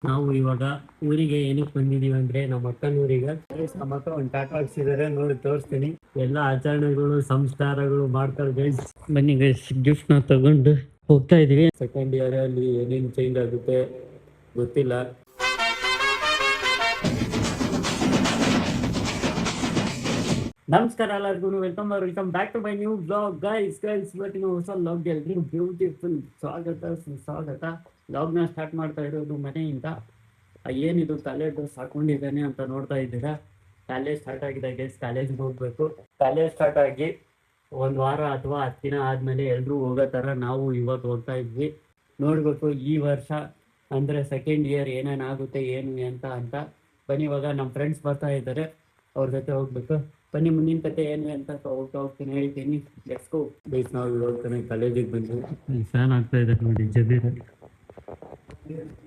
ನಾವು ಇವಾಗ ಊರಿಗೆ ಏನಕ್ಕೆ ಬಂದಿದೀವಿ ಅಂದ್ರೆ ನಮ್ಮ ಅಕ್ಕನ ಊರಿಗೆ. ನಮ್ಮ ಅಕ್ಕ ಒಂದು ಟಾಟಾ ಹಾಕ್ಸಿದಾರೆ, ನೋಡಿ ತೋರಿಸ್ತೀನಿ. ಎಲ್ಲ ಆಚರಣೆಗಳು ಸಂಸ್ಕಾರಗಳು ಮಾಡ್ತಾರೆ ಗೈಸ್. ಬನ್ನಿ ಗೈಸ್, ಗಿಫ್ಟ್ ನ ತಗೊಂಡು ಹೋಗ್ತಾ ಇದೀವಿ. ಸೆಕೆಂಡ್ ಇಯರ್ ಅಲ್ಲಿ ಏನೇನು ಚೇಂಜ್ ಆಗುತ್ತೆ ಗೊತ್ತಿಲ್ಲ. ನಮಸ್ಕಾರ ಎಲ್ಲರಿಗೂ, welcome back to my new blog guys. ಇವತ್ತಿನ ಹೊಸ ಬ್ಲಾಗ್ ಎಲ್ರಿಗೂ ಬ್ಯೂಟಿಫುಲ್ ಸ್ವಾಗತ. ಬ್ಲಾಗ್ನ ಸ್ಟಾರ್ಟ್ ಮಾಡ್ತಾ ಇರೋದು ಮನೆಯಿಂದ. ಏನಿದು ತಲೆ ಡ್ರೆಸ್ ಹಾಕೊಂಡಿದ್ದಾನೆ ಅಂತ ನೋಡ್ತಾ ಇದ್ದೀರಾ. ಕಾಲೇಜ್ ಸ್ಟಾರ್ಟ್ ಆಗಿದೆ ಗೈಸ್, ಕಾಲೇಜ್ಗೆ ಹೋಗ್ಬೇಕು. ಕಾಲೇಜ್ ಸ್ಟಾರ್ಟ್ ಆಗಿ ಒಂದು ವಾರ ಅಥವಾ 10 ದಿನ ಆದಮೇಲೆ ಎಲ್ಲರೂ ಹೋಗೋ ಥರ ನಾವು ಇವತ್ತು ಹೋಗ್ತಾ ಇದ್ವಿ. ನೋಡಬೇಕು ಈ ವರ್ಷ ಅಂದರೆ ಸೆಕೆಂಡ್ ಇಯರ್ ಏನೇನಾಗುತ್ತೆ ಏನು ಅಂತ. ಬನ್ನಿ, ಇವಾಗ ನಮ್ಮ ಫ್ರೆಂಡ್ಸ್ ಬರ್ತಾ ಇದ್ದಾರೆ, ಅವ್ರ ಜೊತೆ ಹೋಗ್ಬೇಕು. ಬನ್ನಿ, ಮುಂದಿನ ಕತೆ ಏನು ಅಂತ ಹೋಗ್ತೀನಿ, ಹೇಳ್ತೀನಿ. Let's go guys. ನಾವು ಇವಾಗ ಕಾಲೇಜಿಗೆ ಬಂದು ಫ್ಯಾನ್ ಆಗ್ತಾ ಇದೆ ನೋಡಿ, ಜಬೀರ್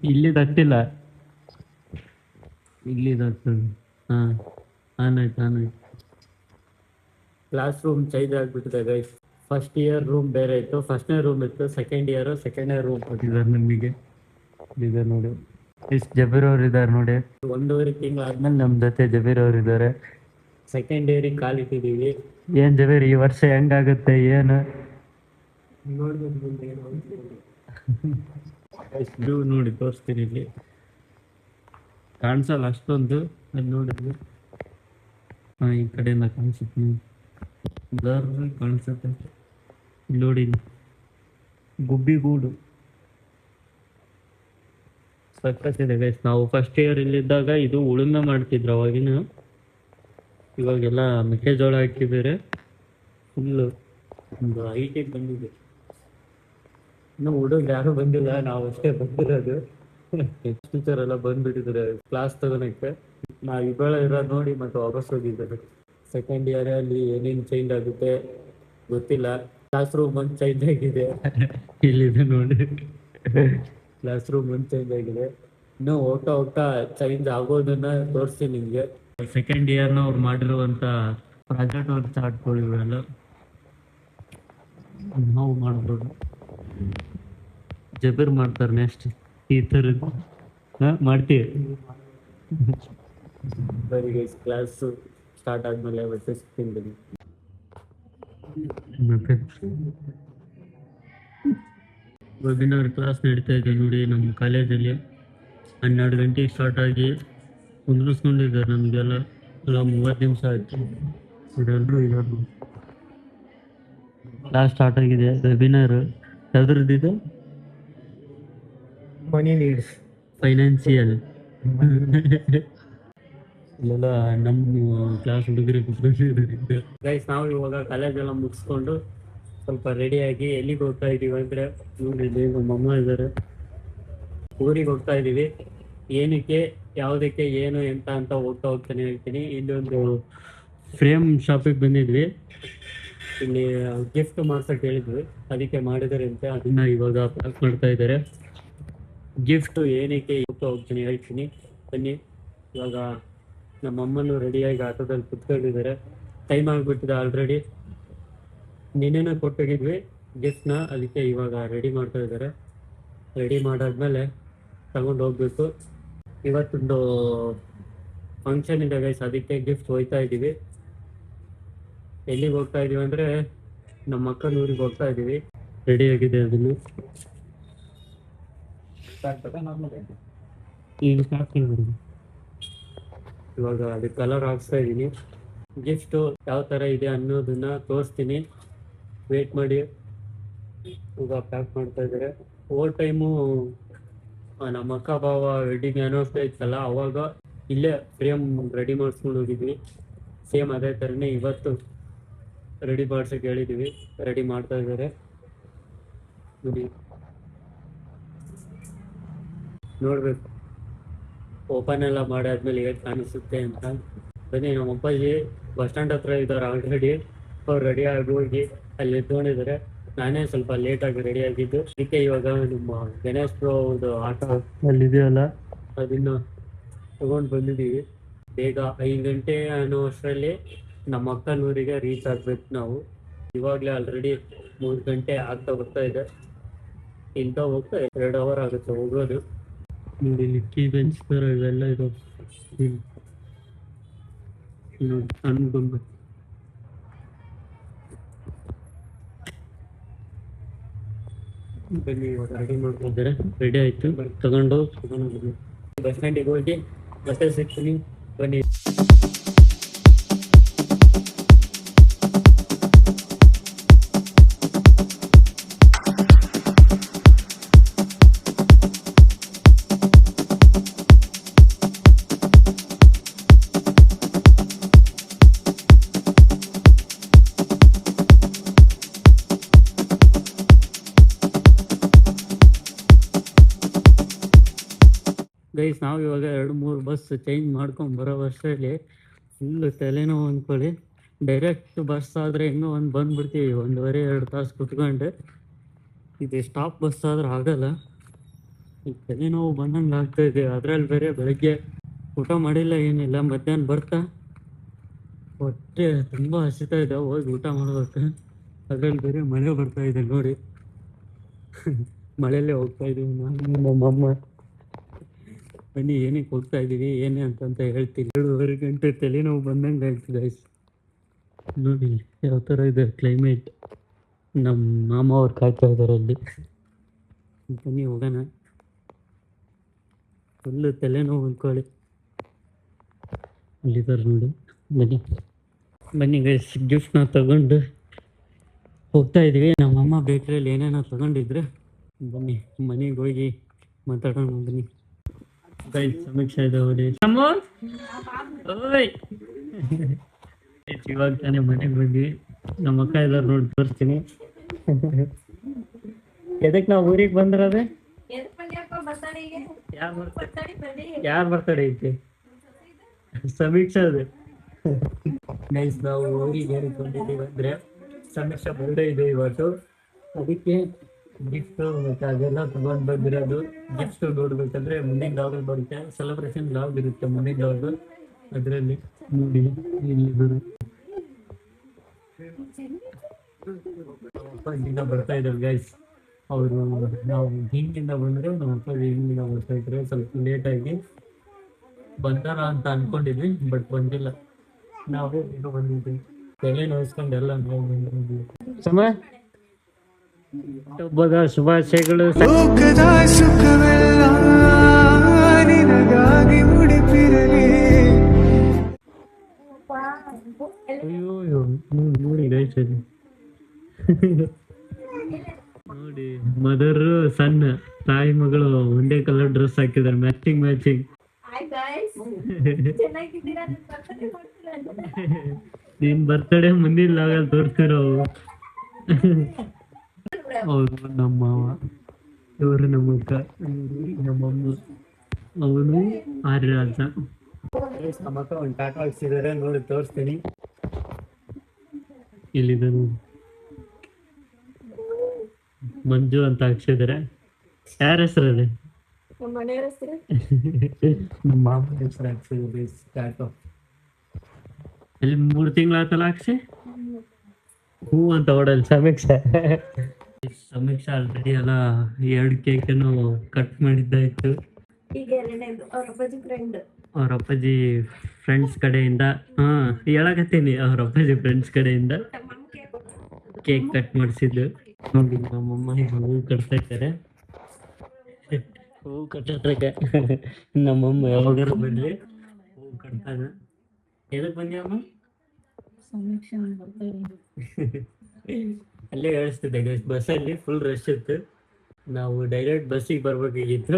ಇಲ್ಲಿ ತಟ್ಟಿಲ್ಲ, ಇಲ್ಲಿ ಆಗ್ತದೆ. ಹಾಂ, ಆನಾಯ್ತು. ಕ್ಲಾಸ್ ರೂಮ್ ಚೇಂಜ್ ಆಗಿಬಿಟ್ಟಿದೆ ಗೈಸ್. ಫಸ್ಟ್ ಇಯರ್ ರೂಮ್ ಬೇರೆ ಇತ್ತು, ಫಸ್ಟ್ನೇ ರೂಮ್ ಇತ್ತು. ಸೆಕೆಂಡ್ ರೂಮ್ ಕೊಟ್ಟಿದ್ದಾರೆ ನಮಗೆ. ಇದೆ ನೋಡಿ, ಇಷ್ಟು ಜಬೀರ್ ಅವ್ರು ಇದ್ದಾರೆ ನೋಡಿ. 1.5 ತಿಂಗಳು ಆದ್ಮೇಲೆ ನಮ್ಮ ಜೊತೆ ಜಬೀರ್ ಅವ್ರು ಇದ್ದಾರೆ. ಸೆಕೆಂಡ್ ಇಯರಿಗೆ ಕಾಲಿಟ್ಟಿದ್ದೀವಿ. ಏನು ಜಬೀರ್, ಈ ವರ್ಷ ಹೆಂಗಾಗುತ್ತೆ ಏನು ನೋಡ್ಬೇಕು. ನೋಡಿ ತೋರಿಸ್ತೀನಿ, ಇಲ್ಲಿ ಕಾಣಿಸಲ್ಲ ಅಷ್ಟೊಂದು, ಅಲ್ಲಿ ನೋಡಿದ್ವಿ. ಹಾಂ, ಈ ಕಡೆಯಿಂದ ಕಾಣಿಸುತ್ತೆ, ಬ್ಲರ್ ಕಾಣಿಸುತ್ತೆ ನೋಡಿ. ಗುಬ್ಬಿಗೂಡು ಸಕ್ಕತ್ತಿದೆ ಗೈಸ್. ನಾವು ಫಸ್ಟ್ ಇಯರ್ ಇಲ್ಲಿದ್ದಾಗ ಇದು ಉಳುಮೆ ಮಾಡ್ತಿದ್ರು ಅವಾಗಿನ. ಇವಾಗೆಲ್ಲ ಮೆಕ್ಕೆಜೋಳ ಹಾಕಿದ್ದಾರೆ. ಫುಲ್ಲು ಒಂದು ಹೈಟಿಗೆ ಬಂದಿದೆ. ಇನ್ನು ಹುಡುಗರು ಯಾರು ಬಂದಿಲ್ಲ, ನಾವು ಅಷ್ಟೇ ಬಂದಿರೋದು. ಟೀಚರ್ ಎಲ್ಲ ಬಂದ್ಬಿಟ್ಟಿದ್ದಾರೆ ಕ್ಲಾಸ್ ತಗೋಣಕ್ಕೆ. ನಾವು ಇಬ್ಬಳ ಇರೋದು ನೋಡಿ ಮತ್ತೆ ವಾಪಸ್ ಹೋಗಿದ್ದಾರೆ. ಸೆಕೆಂಡ್ ಇಯರ್ ಅಲ್ಲಿ ಏನೇನು ಚೇಂಜ್ ಆಗುತ್ತೆ ಗೊತ್ತಿಲ್ಲ. ಕ್ಲಾಸ್ ರೂಮ್ ಒಂದು ಚೇಂಜ್ ಆಗಿದೆ, ಇಲ್ಲಿದೆ ನೋಡಿ. ಕ್ಲಾಸ್ ರೂಮ್ ಒಂದು ಚೇಂಜ್ ಆಗಿದೆ. ಇನ್ನೂ ಹೋಗ್ತಾ ಚೇಂಜ್ ಆಗೋದನ್ನ ತೋರಿಸ್ತೀನಿ ನಿಮಗೆ. ಸೆಕೆಂಡ್ ಇಯರ್ನ ಅವ್ರು ಮಾಡಿರುವಂಥ ಪ್ರಾಜೆಕ್ಟ್ ವರ್ಕ್ ಚಾರ್ಟ್ಗಳು ಇವೆಲ್ಲ ನಾವು ಮಾಡ್ಬೋದು. ಜಬೀರ್ ಮಾಡ್ತಾರೆ ನೆಕ್ಸ್ಟ್ ಈ ಥರದ್ದು. ಮಾಡ್ತೀವಿ. ಬರೀ ಗೈಸ್, ಕ್ಲಾಸ್ ಸ್ಟಾರ್ಟ್ ಆದಮೇಲೆ ಮತ್ತೆ ಸಿಗ್ತೀನಿ. ಮತ್ತೆ ವೆಬಿನಾರ್ ಕ್ಲಾಸ್ ನಡೀತಾ ಇದೆ ನೋಡಿ ನಮ್ಮ ಕಾಲೇಜಲ್ಲಿ. 12 ಗಂಟೆಗೆ ಸ್ಟಾರ್ಟ್ ಆಗಿ ಕುಂದ್ರಿಸ್ಕೊಂಡಿದ್ದಾರೆ ನಮಗೆಲ್ಲ. 30 ನಿಮಿಷ ಆಯಿತು. ಇದೆಲ್ಲರೂ ಇರೋದು ಕ್ಲಾಸ್ ಸ್ಟಾರ್ಟ್ ಆಗಿದೆ. ವೆಬಿನಾರ್ ಯಾವ್ದ್ರದ್ದಿದೆ? ಮನಿ ನೀಡ್ಸ್ ಫೈನಾನ್ಸಿಯಲ್. ಇಲ್ಲೆಲ್ಲ ನಮ್ಮ ಕ್ಲಾಸ್ ಹುಡುಗರಿಗೆ ಕುತ್ಕೊಂಡಿದ್ದಾರೆ ಗೈಸ್. ನಾವು ಇವಾಗ ಕಾಲೇಜೆಲ್ಲ ಮುಗಿಸ್ಕೊಂಡು ಸ್ವಲ್ಪ ರೆಡಿಯಾಗಿ ಎಲ್ಲಿಗೆ ಹೋಗ್ತಾ ಇದ್ದೀವಿ ಅಂದರೆ, ನೋಡಿ ನಮ್ಮಮ್ಮ ಇದ್ದಾರೆ. ಊರಿಗೆ ಹೋಗ್ತಾ ಇದ್ದೀವಿ. ಏನಕ್ಕೆ, ಯಾವುದಕ್ಕೆ, ಏನು ಎಂತ ಅಂತ ಹೋಗ್ತಾನೆ ಹೇಳ್ತೀನಿ. ಇಲ್ಲಿ ಒಂದು ಫ್ರೇಮ್ ಶಾಪಿಗೆ ಬಂದಿದ್ವಿ. ಇಲ್ಲಿ ಗಿಫ್ಟ್ ಮಾಡ್ಸಕ್ಕೆ ಹೇಳಿದ್ವಿ, ಅದಕ್ಕೆ ಮಾಡಿದ್ದಾರೆ ಅಂತ. ಅದನ್ನ ಇವಾಗ ಪ್ಯಾಕ್ ಮಾಡ್ತಾ ಇದ್ದಾರೆ. ಗಿಫ್ಟು ಏನಕ್ಕೆ ಹೋಗ್ತೀನಿ ಹೇಳ್ತೀನಿ, ಬನ್ನಿ. ಇವಾಗ ನಮ್ಮಮ್ಮನೂ ರೆಡಿಯಾಗಿ ಆಟೋದಲ್ಲಿ ಕುತ್ಕೊಂಡಿದ್ದಾರೆ. ಟೈಮ್ ಆಗಿಬಿಟ್ಟಿದೆ ಆಲ್ರೆಡಿ. ನಿನ್ನೆನೂ ಕೊಟ್ಟೋಗಿದ್ವಿ ಗಿಫ್ಟ್ನ, ಅದಕ್ಕೆ ಇವಾಗ ರೆಡಿ ಮಾಡ್ತಾ ಇದ್ದಾರೆ. ರೆಡಿ ಮಾಡಾದ್ಮೇಲೆ ತಗೊಂಡು ಹೋಗ್ಬೇಕು. ಇವತ್ತೊಂದು ಫಂಕ್ಷನ್ ಇದೆ ಗೈಸ್, ಅದಕ್ಕೆ ಗಿಫ್ಟ್ ಹೋಗ್ತಾ ಇದ್ದೀವಿ. ಎಲ್ಲಿಗೆ ಹೋಗ್ತಾ ಇದ್ದೀವಿ ಅಂದರೆ ನಮ್ಮ ಅಕ್ಕನ ಊರಿಗೆ ಹೋಗ್ತಾ ಇದ್ದೀವಿ. ರೆಡಿಯಾಗಿದೆ ಅದನ್ನು ಈಗ ಇವಾಗ ಅದಕ್ಕೆ ಕಲರ್ ಹಾಕ್ಸ್ತಾ ಇದ್ದೀನಿ. ಗಿಫ್ಟು ಯಾವ ಥರ ಇದೆ ಅನ್ನೋದನ್ನ ತೋರಿಸ್ತೀನಿ, ವೇಟ್ ಮಾಡಿ. ಈಗ ಪ್ಯಾಕ್ ಮಾಡ್ತಾ ಇದ್ದಾರೆ. ಓವರ್ ಟೈಮು ನಮ್ಮ ಅಕ್ಕ ಬಾವ ವೆಡ್ಡಿಂಗ್ ಆ್ಯನಿವರ್ಸರಿ ಇತ್ತಲ್ಲ, ಅವಾಗ ಇಲ್ಲೇ ಫ್ರೇಮ್ ರೆಡಿ ಮಾಡಿಸ್ಕೊಂಡು ಹೋಗಿದ್ವಿ. ಸೇಮ್ ಅದೇ ಥರನೇ ಇವತ್ತು ರೆಡಿ ಮಾಡ್ಸೋಕೆ ಹೇಳಿದ್ದೀವಿ. ರೆಡಿ ಮಾಡ್ತಾ ಇದ್ದಾರೆ ನೋಡಿ, ನೋಡಬೇಕು ಓಪನ್ ಎಲ್ಲ ಮಾಡಾದ್ಮೇಲೆ ಹೇಗೆ ಕಾಣಿಸುತ್ತೆ ಅಂತ. ಬನ್ನಿ, ನಮ್ಮ ಅಪ್ಪಾಜಿ ಬಸ್ ಸ್ಟ್ಯಾಂಡ್ ಹತ್ರ ಇದ್ದಾರೆ ಆಲ್ರೆಡಿ. ಅವ್ರು ರೆಡಿ ಆಗಿ ಹೋಗಿ ಅಲ್ಲಿ ಎತ್ಕೊಂಡಿದ್ದಾರೆ. ನಾನೇ ಸ್ವಲ್ಪ ಲೇಟಾಗಿ ರೆಡಿ ಆಗಿದ್ದು, ಅದಕ್ಕೆ ಇವಾಗ ನಿಮ್ಮ ಗಣೇಶ್ ಅವ್ರದ್ದು ಆಟೋ ಅಲ್ಲಿದೆಯಲ್ಲ, ಅದನ್ನು ತಗೊಂಡು ಬಂದಿದ್ದೀವಿ. ಬೇಗ 5 ಗಂಟೆ ಅನ್ನೋ ಅಷ್ಟರಲ್ಲಿ ನಮ್ಮ ಅಕ್ಕನೂರಿಗೆ ರೀಚ್ ಆಗಬೇಕು ನಾವು. ಇವಾಗಲೇ ಆಲ್ರೆಡಿ 3 ಗಂಟೆ ಆಗ್ತಾ ಬರ್ತಾ ಇದೆ. ಇಂಥ ಹೋಗ್ತಾ 2 ಅವರ್ ಆಗುತ್ತೆ ಹೋಗೋದು. ನೋಡಿ ಇಲ್ಲಿ ಕೀ ಬೆಂಚ್ ಥರ ಇವೆಲ್ಲ ಇರೋ ನೋಡಿ ಅನ್ಗೊಂಡು ಬನ್ನಿ ಇವಾಗ ರೆಡಿ ಮಾಡ್ಕೊಂಡಿದ್ದಾರೆ. ರೆಡಿ ಆಯಿತು ತಗೊಂಡು ಬಸ್ ಸ್ಟ್ಯಾಂಡಿಗೆ ಹೋಗಿ ಮತ್ತೆ ಸಿಗ್ತೀನಿ ಬನ್ನಿ. ಗೈಸ್ ನಾವು ಇವಾಗ 2-3 ಬಸ್ ಚೇಂಜ್ ಮಾಡ್ಕೊಂಡು ಬರೋ ವರ್ಷದಲ್ಲಿ ಫುಲ್ ತಲೆನೋವು ಅಂದ್ಕೊಳ್ಳಿ. ಡೈರೆಕ್ಟ್ ಬಸ್ ಆದರೆ ಇನ್ನೂ ಒಂದು ಬಂದುಬಿಡ್ತೀವಿ 1.5-2 ತಾಸು ಕುತ್ಕೊಂಡು. ಇದು ಸ್ಟಾಪ್ ಬಸ್ ಆದ್ರೆ ಆಗಲ್ಲ. ಈ ತಲೆನೋವು ಬಂದಂಗೆ ಆಗ್ತಾಯಿದೆ. ಅದರಲ್ಲಿ ಬೇರೆ ಬೆಳಗ್ಗೆ ಊಟ ಮಾಡಿಲ್ಲ ಏನಿಲ್ಲ. ಮಧ್ಯಾಹ್ನ ಬರ್ತಾ ಹೊಟ್ಟೆ ತುಂಬ ಹಸಿತಾ ಇದೆ, ಹೋಗಿ ಊಟ ಮಾಡ್ಬೇಕು. ಅದರಲ್ಲಿ ಬೇರೆ ಮಳೆ ಬರ್ತಾ ಇದೆ ನೋಡಿ. ಮಳೆಯಲ್ಲೇ ಹೋಗ್ತಾ ಇದ್ದೀವಿ ನಾನು ನಮ್ಮಮ್ಮ. ಬನ್ನಿ ಏನಕ್ಕೆ ಹೋಗ್ತಾ ಇದ್ದೀವಿ ಏನೇ ಅಂತಂತ ಹೇಳ್ತೀನಿ. 2.5 ಗಂಟೆ ತಲೆನೋವು ಬಂದಂಗೆ ಆಗ್ತದೆ ಗೈಸ್. ನೋಡಿ ಯಾವ ಥರ ಇದೆ ಕ್ಲೈಮೇಟ್. ನಮ್ಮ ಮಾಮ ಅವ್ರು ಕಾಯ್ತಾ ಇದ್ದಾರೆ ಅಲ್ಲಿ. ಬನ್ನಿ ಹೋಗೋಣ. ಫುಲ್ಲು ತಲೆನೋವು ಅಂದ್ಕೊಳ್ಳಿ. ಅಲ್ಲಿದ್ದಾರೆ ನೋಡಿ. ಬನ್ನಿ ಬನ್ನಿ ಗೈಸ್, ಗಿಫ್ಟ್ನ ತಗೊಂಡು ಹೋಗ್ತಾ ಇದ್ದೀವಿ. ನಮ್ಮಮ್ಮ ಬೇಕ್ರಿಯಲ್ಲಿ ಏನೇನೋ ತಗೊಂಡಿದ್ರೆ ಬನ್ನಿ ಮನೆಗೆ ಹೋಗಿ ಮಾತಾಡೋಣ. ಬನ್ನಿ ಗೈಸ್, ಸಮೀಕ್ಷಾ ಇದೆ ನೋಡಿ. ಇವಾಗ ತಾನೇ ಮನೆಗೆ ಬಂದ್ವಿ. ನಮ್ಮ ಅಕ್ಕ ಇದಾರೆ ನೋಡಿ, ತೋರಿಸ್ತೀನಿ. ಎದಕ್ಕೆ ನಾವು ಊರಿಗೆ ಬಂದಿರೋದೆ? ಯಾರು ಬರ್ತಡೇ ಐತಿ? ಸಮೀಕ್ಷಾ ಇದೆ ಗೈಸ್. ನಾವು ಊರಿಗೆ ಏನಕ್ಕೆ ಬಂದಿದ್ದೀವಿ ಅಂದರೆ ಸಮೀಕ್ಷಾ ಬರ್ಡೇ ಇದೆ ಇವತ್ತು. ಅದಕ್ಕೆ ಗಿಫ್ಟು ಮತ್ತು ಅದೆಲ್ಲ ತಗೊಂಡು ಬಂದಿರೋದು. ಗಿಫ್ಟು ನೋಡ್ಬೇಕಂದ್ರೆ ಮುಂದಿನ ಲಾಗಲ್ಲಿ ಬರುತ್ತೆ. ಸೆಲೆಬ್ರೇಷನ್ ಲಾಗ್ ಇರುತ್ತೆ ಮುಂದಿನ ಲಾಗ್. ಅದರಲ್ಲಿ ನೋಡಿ ಇಲ್ಲಿ ಅಪ್ಪ ಇಲ್ಲಿಂದ ಬರ್ತಾ ಇದ್ದಾರೆ ಗೈಸ್. ಅವರು ನಾವು ಹಿಂಗಿಂದ ಬಂದರೆ ನಮ್ಮ ಅಪ್ಪ ಹಿಂಗಿಂದ ಬರ್ತಾ ಇದ್ದಾರೆ. ಸ್ವಲ್ಪ ಲೇಟಾಗಿ ಬಂದಾರ ಅಂತ ಅಂದ್ಕೊಂಡಿದ್ವಿ, ಬಟ್ ಬಂದಿಲ್ಲ. ನಾವೇ ಬೇಗ ಬಂದಿದ್ವಿ. ತಲೆ ನೋಯಿಸ್ಕೊಂಡು ಎಲ್ಲ ನಾವು ಬಂದಿದ್ವಿ. ಸಮಯ ಹಬ್ಬದ ಶುಭಾಶಯಗಳು. ಅಯ್ಯೋ ನೋಡಿ ಗೈಸ್, ನೋಡಿ ಮದರ್ ಸಣ್ಣ ತಾಯಿ ಮಗಳು ಒಂದೇ ಕಲರ್ ಡ್ರೆಸ್ ಹಾಕಿದ್ದಾರೆ, ಮ್ಯಾಚಿಂಗ್. ನಿನ್ ಬರ್ತಡೇ ಮುಂದಿನ ಲಾಗಲ್ಲಿ ತೋರಿಸ್ತಿರೋ. ಅವರು ನಮ್ಮ ಮಾವ, ಇವರು ನಮ್ಮ ಅಕ್ಕ, ನಮ್ಮಮ್ಮ, ಅವನು ಆರ್ಯ ಅಂತ. ನಮ್ಮ ಅಕ್ಕ ಒಂದು ಟಾಟಾ ಹಾಕ್ಸಿದ್ದಾರೆ ನೋಡಿ, ತೋರಿಸ್ತೀನಿ. ಇಲ್ಲಿದೆ ನೋಡಿ, ಮಂಜು ಅಂತ ಹಾಕ್ಸಿದ್ದಾರೆ. ಯಾರ ಹೆಸರು ಅದೇ? ನಮ್ಮ ಮಾಮ ಹೆಸರು ಹಾಕ್ಸಿದ್ದಾರೆ ಟಾಟಾ. ಇಲ್ಲಿ 3 ತಿಂಗಳಾಯ್ತಲ್ಲ ಹಾಕ್ಸಿ. ಹೂ ಅಂತ ಹೊಡಲ್ ಸಮೀಕ್ಷಾ. ಸಮೀಕ್ಷಾ ಆಲ್ರೆಡಿ ಎಲ್ಲ 2 ಕೇಕನ್ನು ಕಟ್ ಮಾಡಿದ್ದಾಯ್ತು. ಅವ್ರ ಅಪ್ಪಾಜಿ ಫ್ರೆಂಡ್ಸ್ ಕಡೆಯಿಂದ ಹೇಳಕತ್ತೀನಿ, ಅವ್ರ ಅಪ್ಪಾಜಿ ಫ್ರೆಂಡ್ಸ್ ಕಡೆಯಿಂದ ಕೇಕ್ ಕಟ್ ಮಾಡಿಸಿದ್ದು. ನೋಡಿ ನಮ್ಮಮ್ಮ ಹೂ ಕಟ್ತಾ ಇದ್ದಾರೆ. ಹೂ ಕಟ್ಟೋದ್ರಾಗ ನಮ್ಮಮ್ಮ ಯಾವಾಗಾರು ಬಂದ್ರಿ ಹೂ ಕಟ್ತಾಗ. ಎದಕ್ಕೆ ಬಂದ್ಯಮ್ಮ? ಅಲ್ಲೇ ಹೇಳಿಸ್ತಿದ್ದೆ ಗೈಸ್, ಬಸ್ಸಲ್ಲಿ ಫುಲ್ ರಶ್ ಇತ್ತು. ನಾವು ಡೈರೆಕ್ಟ್ ಬಸ್ಸಿಗೆ ಬರ್ಬೇಕಾಗಿತ್ತು.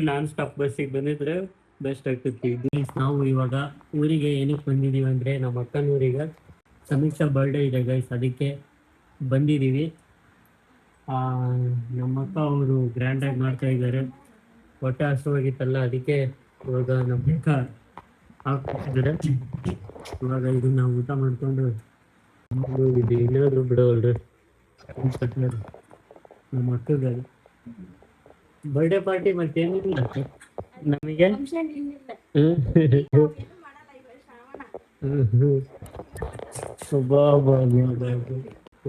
ನಾನ್ ಸ್ಟಾಪ್ ಬಸ್ಸಿಗೆ ಬಂದಿದ್ರೆ ಬೆಸ್ಟ್ ಆಗ್ತಿತ್ತು. ನಾವು ಇವಾಗ ಊರಿಗೆ ಏನಕ್ಕೆ ಬಂದಿದ್ದೀವಿ ಅಂದರೆ ನಮ್ಮ ಅಕ್ಕನ ಊರಿಗೆ ಸಮೀಕ್ಷಾ ಬರ್ಡೇ ಇದೆ ಗೈಸ್, ಅದಕ್ಕೆ ಬಂದಿದ್ದೀವಿ. ನಮ್ಮ ಅಕ್ಕ ಅವರು ಗ್ರ್ಯಾಂಡಾಗಿ ಮಾಡ್ತಾ ಇದ್ದಾರೆ. ಹೊಟ್ಟೆ ಹಸುವಾಗಿತ್ತಲ್ಲ, ಅದಕ್ಕೆ ಇವಾಗ ನಮ್ಮ ಅಕ್ಕ ಹಾಕ್ತಿದ್ದಾರೆ. ಇವಾಗ ಇದು ನಾವು ಊಟ ಮಾಡ್ಕೊಂಡು ಹೋಗಿದ್ದೀವಿ. ಇನ್ನಾದರೂ ಬಿಡೋಲ್ರಿ ನಮ್ಮ ಅಕ್ಕಗೆ ಬರ್ಡೇ ಪಾರ್ಟಿ. ಮತ್ತೇನಿಲ್ಲ ನಮಗೆ.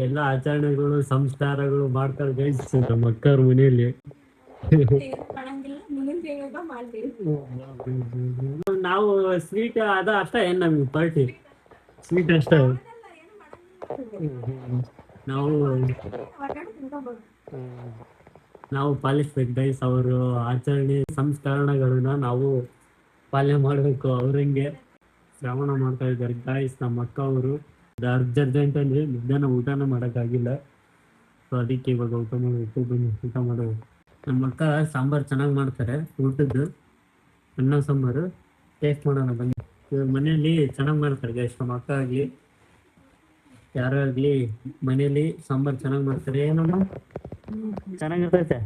ಎಲ್ಲ ಆಚರಣೆಗಳು ಸಂಸ್ಕಾರಗಳು ಮಾಡ್ತಾರೆ ಗೈಸ್ ನಮ್ಮ ಅಕ್ಕವ್ರ ಮನೆಯಲ್ಲಿ. ನಾವು ಸ್ವೀಟ್ ಅದ ಅಷ್ಟ ಏನ್ ನಮ್ಗೆ ಪಾರ್ಟಿ ಸ್ವೀಟ್ ಅಷ್ಟ ನಾವು ನಾವು ಪಾಲಿಸ್ಬೇಕು ಗೈಸ್ ಅವರು ಆಚರಣೆ ಸಂಸ್ಕರಣೆಗಳನ್ನ ನಾವು ಪಾಲನೆ ಮಾಡಬೇಕು ಅವ್ರಂಗೆ ಶ್ರವಣ ಮಾಡ್ತಾ ಇದ್ದಾರೆ ಗಾಯ್ಸ್ ನಮ್ಮ ಅಕ್ಕ ಅವರು ಅರ್ಜೆಂಟ್ ಅಂದ್ರೆ ಮಧ್ಯಾಹ್ನ ಊಟನ ಮಾಡೋಕ್ಕಾಗಿಲ್ಲ ಸೊ ಅದಕ್ಕೆ ಇವಾಗ ಊಟ ಮಾಡಬೇಕು ಬನ್ನಿ ಊಟ ಮಾಡೋದು ನಮ್ಮ ಅಕ್ಕ ಸಾಂಬಾರು ಚೆನ್ನಾಗಿ ಮಾಡ್ತಾರೆ ಊಟದ್ದು ಅನ್ನ ಸಾಂಬಾರು ಟೇಸ್ಟ್ ಮಾಡೋಣ ಬನ್ನಿ ಇವಾಗ ಮನೆಯಲ್ಲಿ ಚೆನ್ನಾಗಿ ಮಾಡ್ತಾರೆ ಗೈಸ್ ನಮ್ಮ ಅಕ್ಕ ಆಗಲಿ ಯಾರೇ ಆಗಲಿ ಮನೆಯಲ್ಲಿ ಸಾಂಬಾರು ಚೆನ್ನಾಗಿ ಮಾಡ್ತಾರೆ ಏನಮ್ಮ ಚೆನ್ನಾಗಿರ್ತೈತೆ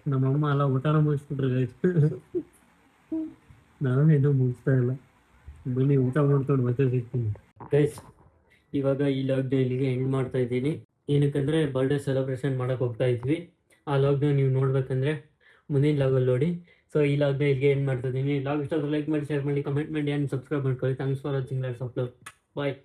ನಮ್ಮಮ್ಮ ಎಲ್ಲ ಊಟನ ಮುಗಿಸ್ಬಿಟ್ರು ಗೈಸ್ ನಾವೇನು ಮುಗಿಸ್ತಾ ಇಲ್ಲ ಬನ್ನಿ ಊಟ ಮಾಡ್ಕೊಂಡು ಮತ್ತೆ ಸಿಗ್ತೀನಿ ಗೈಸ್ ಇವಾಗ ಈ ಲಾಕ್ಡೌನ್ ಇಲ್ಲಿಗೆ ಎಂಡ್ ಮಾಡ್ತಾ ಇದ್ದೀನಿ ಏನಕ್ಕಂದ್ರೆ ಬರ್ಡೇ ಸೆಲೆಬ್ರೇಷನ್ ಮಾಡಕ್ಕೆ ಹೋಗ್ತಾ ಇದ್ವಿ ಆ ಲಾಕ್ಡೌನ್ ನೀವು ನೋಡ್ಬೇಕಂದ್ರೆ ಮುಂದಿನ ಲಾಗಲ್ಲಿ ನೋಡಿ ಸೊ ಈ ಲಾಕ್ಡೌನ್ ಇಲ್ಲಿಗೆ ಎಂಡ್ ಮಾಡ್ತಾ ಇದ್ದೀನಿ ಲಾಗ್ ಇಷ್ಟ ಲೈಕ್ ಮಾಡಿ ಶೇರ್ ಮಾಡಿ ಕಮೆಂಟ್ ಮಾಡಿ ಆ್ಯಂಡ್ ಸಬ್ಸ್ಕ್ರೈಬ್ ಮಾಡ್ಕೊಳ್ಳಿ thanks for watching lots of love bye